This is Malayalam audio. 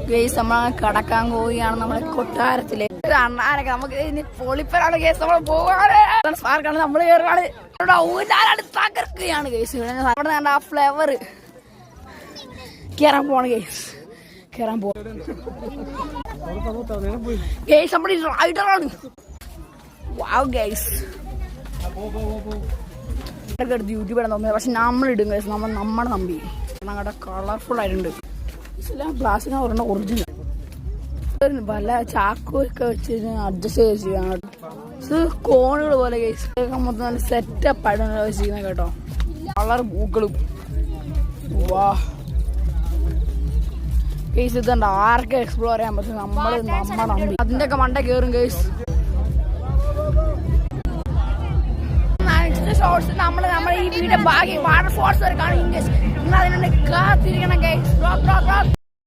ഗേസ് നമ്മൾ കടക്കാൻ പോവുകയാണ് നമ്മളെ കൊട്ടാരത്തിലെ അണ്ണാനൊക്കെ നമുക്ക് ഇനി പൊളിപ്പനാണ് ഗേസ് നമ്മൾ പോവാണ് സ്പാർക്കാണ് നമ്മൾ കയറുകയാണ് ഊരാലാണ് തകർക്കുകയാണ് ഗേസ് അവിടെ കണ്ട ആ ഫ്ലേവർ കയറാൻ പോവാണ് ഗേസ് കയറാൻ പോവാ ഗേസ് നമ്മുടെ റൈഡറാണ് വാവ് ഗേസ് എടുത്ത് യൂട്യൂബ് ഇടാൻ തോന്നുന്നത് പക്ഷെ നമ്മളിടും ഗേസ് നമ്മുടെ നമ്പി ഞങ്ങളുടെ കളർഫുൾ ആയിട്ടുണ്ട് ഗ്ലാസ്സിന് പറഞ്ഞ ഒറിജിനൽ പല ചാക്കൊക്കെ വെച്ച് അഡ്ജസ്റ്റ് ചെയ്ത് ചെയ്യണം കോണുകൾ പോലെ ഗേസ് മൊത്തം നല്ല സെറ്റപ്പ് ആയിട്ടാണ് വെച്ചിരിക്കുന്നത് കേട്ടോ കളർ പൂക്കളും വാ ഗേസ് ഇതുണ്ട് ആർക്കും എക്സ്പ്ലോർ ചെയ്യാൻ പറ്റും നമ്മുടെ നമ്പി അതിന്റെ ഒക്കെ മണ്ട കയറും ഗേസ് ഷോർട്സ് നമ്മൾ ഈ വീഡിയോ ബാക്കി വാട്ടർ ഫോൾസ് വരെ കാണും നിങ്ങൾ അതിനുണ്ട് കാത്തിരിക്കണം ഗേസ്